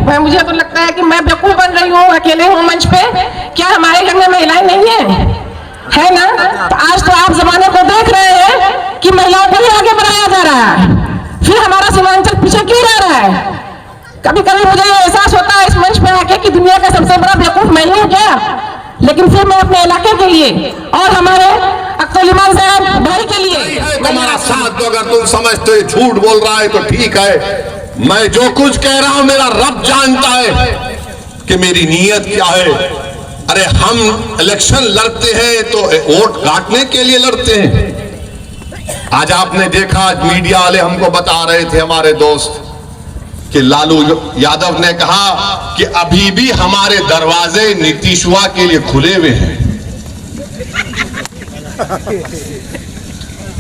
मुझे तो लगता है कि मैं बेवकूफ बन रही हूँ, अकेले हूँ मंच पे। क्या हमारे घर में महिलाएं नहीं है ना? तो आज तो आप जमाने को देख रहे हैं कि महिलाओं को ही आगे बढ़ाया जा रहा है, फिर हमारा सीमांचल पीछे क्यों रह रहा है? कभी कभी मुझे ये एहसास होता है इस मंच पे आके कि दुनिया का सबसे बड़ा बेवकूफ मैं हूँ क्या? लेकिन फिर मैं अपने इलाके के लिए और हमारे अख्तर इमाम साहब भाई के लिए तुम्हारा साथ दो। अगर तुम समझते हो झूठ बोल रहा है तो ठीक है, मैं जो कुछ कह रहा हूं मेरा रब जानता है कि मेरी नीयत क्या है। अरे हम इलेक्शन लड़ते हैं तो वोट काटने के लिए लड़ते हैं। आज आपने देखा, आज मीडिया वाले हमको बता रहे थे, हमारे दोस्त, कि लालू यादव ने कहा कि अभी भी हमारे दरवाजे नीतीशवा के लिए खुले हुए हैं।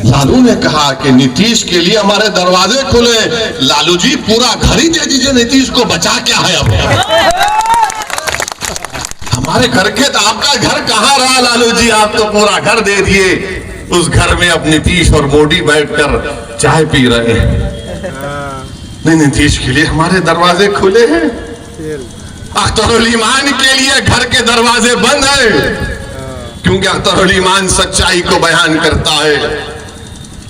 लालू ने कहा कि नीतीश के लिए हमारे दरवाजे खुले। लालू जी पूरा घर ही दे दीजिए, नीतीश को बचा क्या है अब? हमारे घर के तो आपका घर कहां रहा लालू जी? आप तो पूरा घर दे दिए। उस घर में अब नीतीश और मोदी बैठकर चाय पी रहे हैं। नहीं, नीतीश के लिए हमारे दरवाजे खुले हैं। अख्तरुल ईमान के लिए घर के दरवाजे बंद हैं, क्योंकि अख्तरुल ईमान सच्चाई को बयान करता है।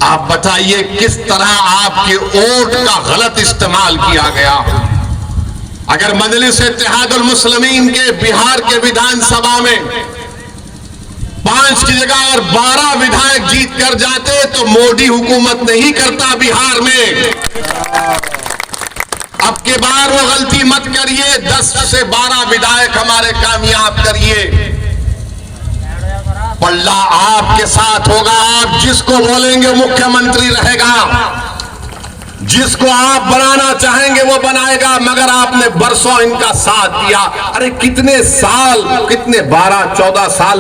आप बताइए किस तरह आपके वोट का गलत इस्तेमाल किया गया। अगर मजलिस इत्तेहादुल मुस्लिमीन के बिहार के विधानसभा में 5 की जगह और 12 विधायक जीत कर जाते तो मोदी हुकूमत नहीं करता बिहार में। अब के बार वो गलती मत करिए, 10 से 12 विधायक हमारे कामयाब करिए। पल्ला आपके साथ होगा। आप जिसको बोलेंगे मुख्यमंत्री रहेगा, जिसको आप बनाना चाहेंगे वो बनाएगा। मगर आपने बरसों इनका साथ दिया। अरे कितने साल, कितने 12-14 साल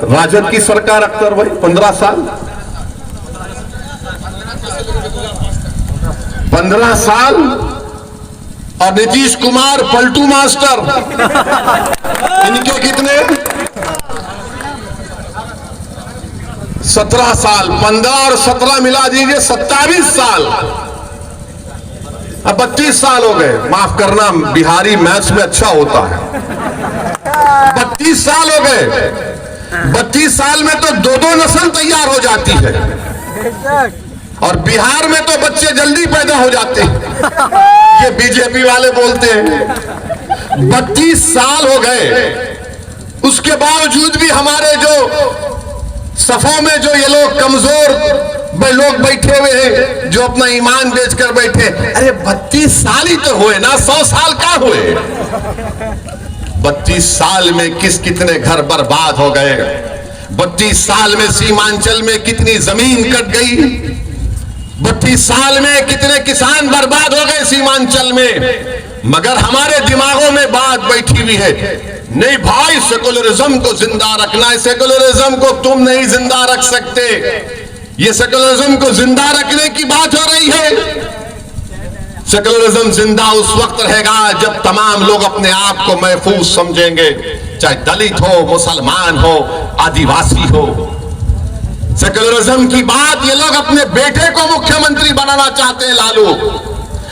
राजद की सरकार, अख्तर भाई 15 साल, 15 साल, और नीतीश कुमार पलटू मास्टर, इनके कितने 17 साल, 15 और 17 मिला दीजिए 27 साल। अब 32 साल हो गए। माफ करना, बिहारी मैथ्स में अच्छा होता है। 32 साल हो गए। 32 साल में तो 2-2 नस्ल तैयार हो जाती है, और बिहार में तो बच्चे जल्दी पैदा हो जाते हैं। ये बीजेपी वाले बोलते हैं 32 साल हो गए, उसके बावजूद भी हमारे जो सफों में जो ये लोग कमजोर लोग बैठे हुए हैं, जो अपना ईमान बेचकर बैठे। अरे 32 साल ही तो हुए ना, 100 साल का हुए। 32 साल में कितने घर बर्बाद हो गए। 32 साल में सीमांचल में कितनी जमीन कट गई। 32 साल में कितने किसान बर्बाद हो गए सीमांचल में। मगर हमारे दिमागों में बात बैठी हुई है, नहीं भाई सेकुलरिज्म को जिंदा रखना है। सेकुलरिज्म को तुम नहीं जिंदा रख सकते। ये सेकुलरिज्म को जिंदा रखने की बात हो रही है। सेकुलरिज्म जिंदा उस वक्त रहेगा जब तमाम लोग अपने आप को महफूज समझेंगे, चाहे दलित हो, मुसलमान हो, आदिवासी हो। सेकुलरिज्म की बात ये लोग अपने बेटे को मुख्यमंत्री बनाना चाहते हैं। लालू,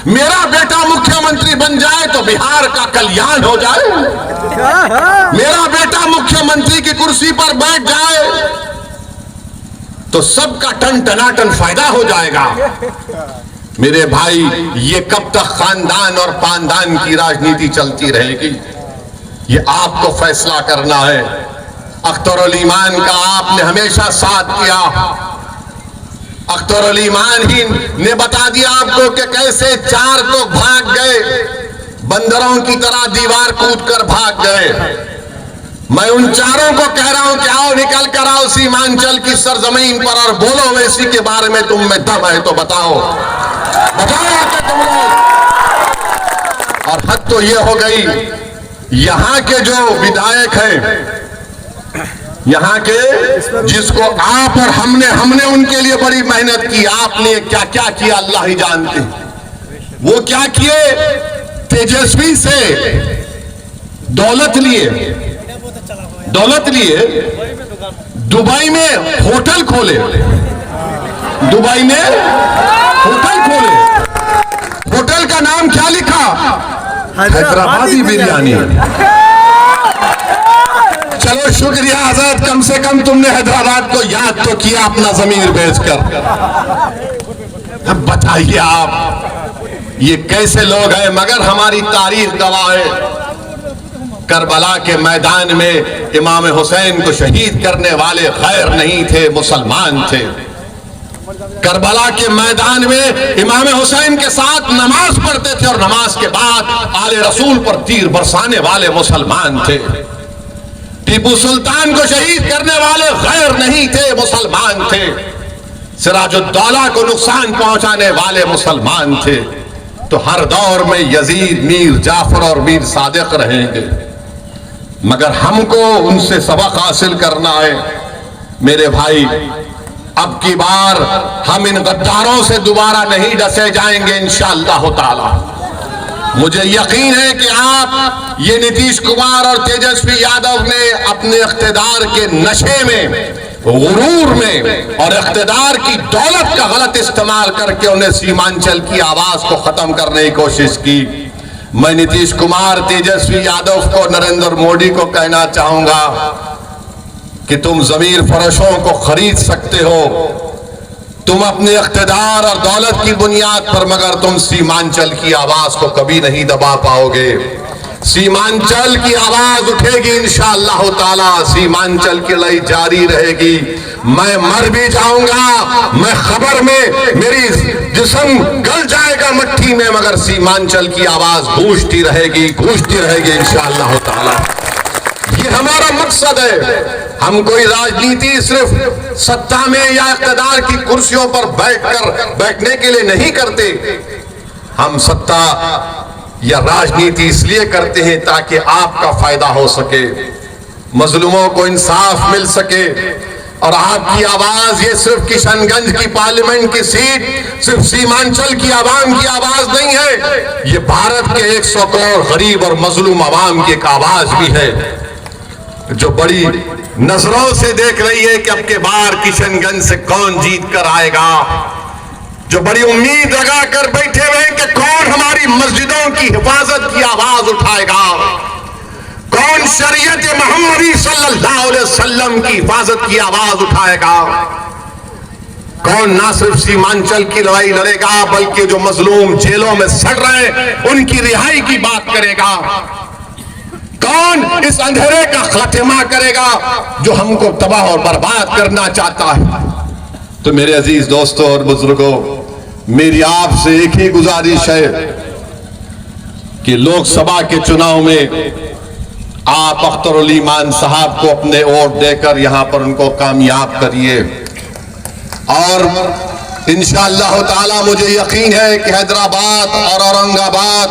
मेरा बेटा मुख्यमंत्री बन जाए तो बिहार का कल्याण हो जाए। मेरा बेटा मुख्यमंत्री की कुर्सी पर बैठ जाए तो सबका टन टनाटन फायदा हो जाएगा। मेरे भाई, ये कब तक खानदान और पानदान की राजनीति चलती रहेगी, ये आपको फैसला करना है। अख्तरुल ईमान का आपने हमेशा साथ किया। अख्तरुल ईमान ही ने बता दिया आपको कि कैसे 4 लोग भाग गए, बंदरों की तरह दीवार कूद कर भाग गए। मैं उन 4 को कह रहा हूं कि आओ निकल कर आओ सीमांचल की सरजमीन पर और बोलो वैसी के बारे में तुम में दम है तो बताओ, बताओ कि तुम लोग। और हद तो ये हो गई, यहां के जो विधायक हैं, यहाँ के जिसको आप और हमने उनके लिए बड़ी मेहनत की। आपने क्या क्या किया अल्लाह ही जानते। वो क्या किए, तेजस्वी से दौलत लिए, दुबई में होटल खोले, दुबई में होटल खोले। होटल का नाम क्या लिखा, हैदराबादी बिरयानी। चलो शुक्रिया हजरत, कम से कम तुमने हैदराबाद को याद तो किया अपना जमीर बेचकर। अब बताइए आप ये कैसे लोग हैं, मगर हमारी तारीख गवाह है। करबला के मैदान में इमाम हुसैन को शहीद करने वाले गैर नहीं थे, मुसलमान थे। करबला के मैदान में इमाम हुसैन के साथ नमाज पढ़ते थे और नमाज के बाद आले रसूल पर तीर बरसाने वाले मुसलमान थे। टीपू सुल्तान को शहीद करने वाले गैर नहीं थे, मुसलमान थे। सिराजुद्दौला को नुकसान पहुंचाने वाले मुसलमान थे। तो हर दौर में यजीद, मीर जाफर और मीर सादिक रहेंगे, मगर हमको उनसे सबक हासिल करना है। मेरे भाई, अब की बार हम इन गद्दारों से दोबारा नहीं डसे जाएंगे इंशाअल्लाह ताला। मुझे यकीन है कि आप ये नीतीश कुमार और तेजस्वी यादव ने अपने इख्तिदार के नशे में, गुरूर में और इख्तिदार की दौलत का गलत इस्तेमाल करके उन्हें सीमांचल की आवाज को खत्म करने की कोशिश की। मैं नीतीश कुमार, तेजस्वी यादव को, नरेंद्र मोदी को कहना चाहूंगा कि तुम जमीर फरोशों को खरीद सकते हो, तुम अपने इख्तिदार और दौलत की बुनियाद पर, मगर तुम सीमांचल की आवाज को कभी नहीं दबा पाओगे। सीमांचल की आवाज उठेगी इंशाअल्लाह ताला, सीमांचल की लड़ाई जारी रहेगी। मैं मर भी जाऊंगा, मैं खबर में, मेरी जिस्म गल जाएगा मट्टी में, मगर सीमांचल की आवाज गूंजती रहेगी इंशाअल्लाह ताला। ये हमारा मकसद है। हम कोई राजनीति सिर्फ सत्ता में या इक़्तिदार की कुर्सियों पर बैठने के लिए नहीं करते। हम सत्ता या राजनीति इसलिए करते हैं ताकि आपका फायदा हो सके, मजलूमों को इंसाफ मिल सके। और आपकी आवाज ये सिर्फ किशनगंज की पार्लियामेंट की सीट, सिर्फ सीमांचल की आवाम की आवाज नहीं है, ये भारत के 100 करोड़ गरीब और मजलूम आवाम की एक आवाज भी है, जो बड़ी नजरों से देख रही है कि अब के बार किशनगंज से कौन जीत कर आएगा, जो बड़ी उम्मीद लगा कर बैठे हुए कि कौन हमारी मस्जिदों की हिफाजत की आवाज उठाएगा, कौन शरीयत मोहम्मदी सल्लल्लाहु अलैहि वसल्लम की हिफाजत की आवाज उठाएगा, कौन ना सिर्फ सीमांचल की लड़ाई लड़ेगा बल्कि जो मजलूम जेलों में सड़ रहे हैं उनकी रिहाई की बात करेगा, कौन इस अंधेरे का खात्मा करेगा जो हमको तबाह और बर्बाद करना चाहता है। तो मेरे अजीज दोस्तों और बुजुर्गों, मेरी आपसे एक ही गुजारिश है कि लोकसभा के चुनाव में आप अख्तरुल ईमान साहब को अपने वोट देकर यहां पर उनको कामयाब करिए। और इंशाअल्लाह ताला मुझे यकीन है कि हैदराबाद और औरंगाबाद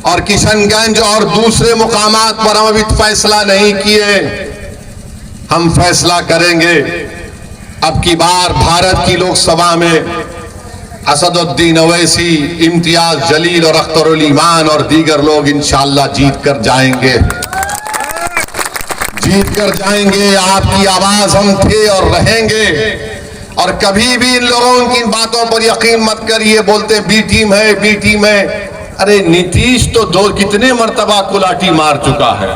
और किशनगंज और दूसरे मुकामात पर हम अभी फैसला नहीं किए, हम फैसला करेंगे। अब की बार भारत की लोकसभा में असदुद्दीन ओवैसी, इम्तियाज जलील और अख्तरुल ईमान और दीगर लोग इंशाअल्लाह जीत कर जाएंगे। आपकी आवाज हम थे और रहेंगे। और कभी भी इन लोगों की बातों पर यकीन मत करिए, बोलते बी टीम है। अरे नीतीश तो कितने मर्तबा कुलाटी मार चुका है।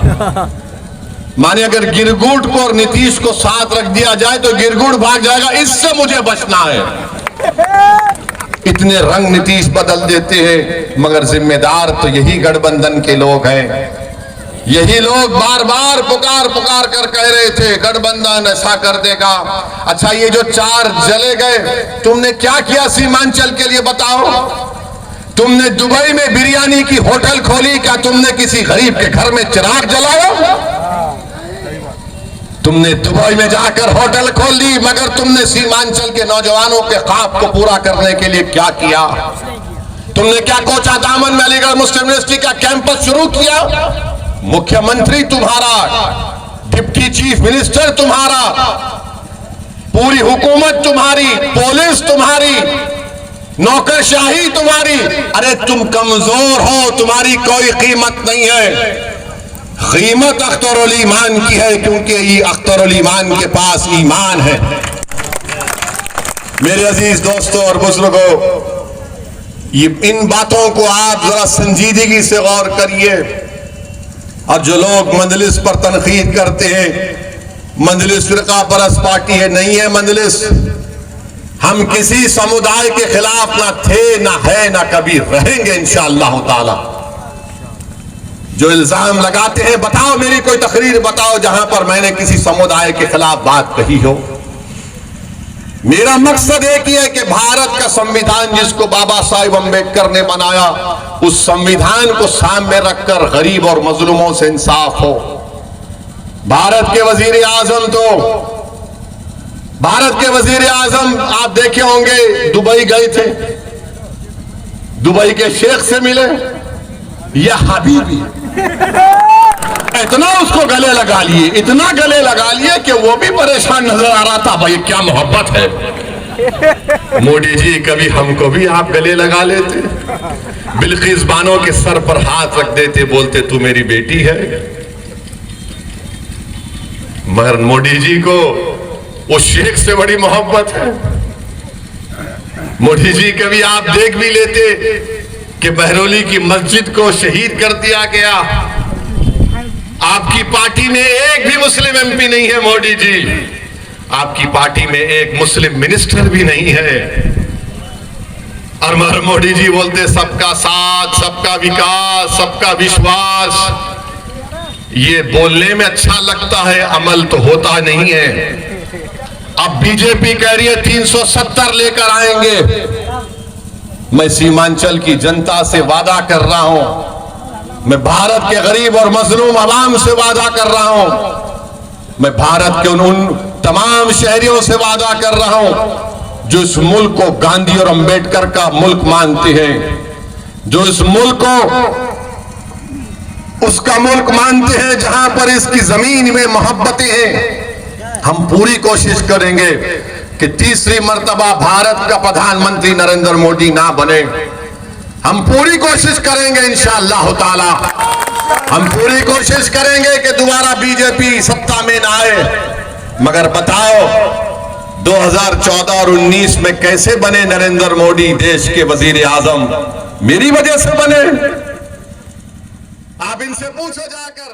माने अगर गिरगुट को और नीतीश को साथ रख दिया जाए तो गिरगुट भाग जाएगा, इससे मुझे बचना है। इतने रंग नीतीश बदल देते हैं, मगर जिम्मेदार तो यही गठबंधन के लोग हैं। यही लोग बार बार पुकार कर कह रहे थे गठबंधन ऐसा कर देगा। अच्छा, ये जो 4 जले गए, तुमने क्या किया सीमांचल के लिए बताओ? तुमने दुबई में बिरयानी की होटल खोली, क्या तुमने किसी गरीब के घर में चिराग जलाया? तुमने दुबई में जाकर होटल खोल ली, मगर तुमने सीमांचल के नौजवानों के ख्वाब को पूरा करने के लिए क्या किया? तुमने क्या कोचा दामन में अलीगढ़ मुस्लिम यूनिवर्सिटी का कैंपस शुरू किया? मुख्यमंत्री तुम्हारा, डिप्टी चीफ मिनिस्टर तुम्हारा, पूरी हुकूमत तुम्हारी, पुलिस तुम्हारी, नौकरशाही तुम्हारी। अरे तुम कमजोर हो, तुम्हारी कोई कीमत नहीं है। कीमत अख्तरुल ईमान की है, क्योंकि ये अख्तरुल ईमान के पास ईमान है। मेरे अजीज दोस्तों और बुजुर्गों, ये इन बातों को आप जरा संजीदगी से गौर करिए। और जो लोग मजलिस पर तनकीद करते हैं, मजलिस फिरका परस्त पार्टी है, नहीं है मजलिस। हम किसी समुदाय के खिलाफ ना थे, ना है, ना कभी रहेंगे इंशाअल्लाह ताला। जो इल्जाम लगाते हैं, बताओ मेरी कोई तकरीर बताओ जहां पर मैंने किसी समुदाय के खिलाफ बात कही हो। मेरा मकसद एक ही है कि भारत का संविधान जिसको बाबा साहेब अम्बेडकर ने बनाया, उस संविधान को सामने रखकर गरीब और मजलूमों से इंसाफ हो। भारत के वजीर आजम आप देखे होंगे, दुबई गए थे, दुबई के शेख से मिले, या हबीबी इतना उसको गले लगा लिए, इतना गले लगा लिए कि वो भी परेशान नजर आ रहा था। भाई क्या मोहब्बत है। मोदी जी कभी हमको भी आप गले लगा लेते, बिल्किस बानो के सर पर हाथ रख देते, बोलते तू मेरी बेटी है। मगर मोदी जी को उस शेख से बड़ी मोहब्बत है। मोदी जी कभी आप देख भी लेते कि बहरौली की मस्जिद को शहीद कर दिया गया। आपकी पार्टी में एक भी मुस्लिम एमपी नहीं है मोदी जी, आपकी पार्टी में एक मुस्लिम मिनिस्टर भी नहीं है। और मगर मोदी जी बोलते सबका साथ, सबका विकास, सबका विश्वास। ये बोलने में अच्छा लगता है, अमल तो होता नहीं है। अब बीजेपी कह रही है 370 लेकर आएंगे। मैं सीमांचल की जनता से वादा कर रहा हूं, मैं भारत के गरीब और मजलूम आवाम से वादा कर रहा हूं, मैं भारत के उन तमाम शहरियों से वादा कर रहा हूं जो इस मुल्क को गांधी और अंबेडकर का मुल्क मानते हैं, जो इस मुल्क को उसका मुल्क मानते हैं जहां पर इसकी जमीन में मोहब्बतें हैं। हम पूरी कोशिश करेंगे कि तीसरी मर्तबा भारत का प्रधानमंत्री नरेंद्र मोदी ना बने। हम पूरी कोशिश करेंगे इंशाअल्लाह ताला, हम पूरी कोशिश करेंगे कि दोबारा बीजेपी सत्ता में ना आए। मगर बताओ 2014 और 19 में कैसे बने नरेंद्र मोदी देश के वजीर आजम? मेरी वजह से बने। आप इनसे पूछो जाकर।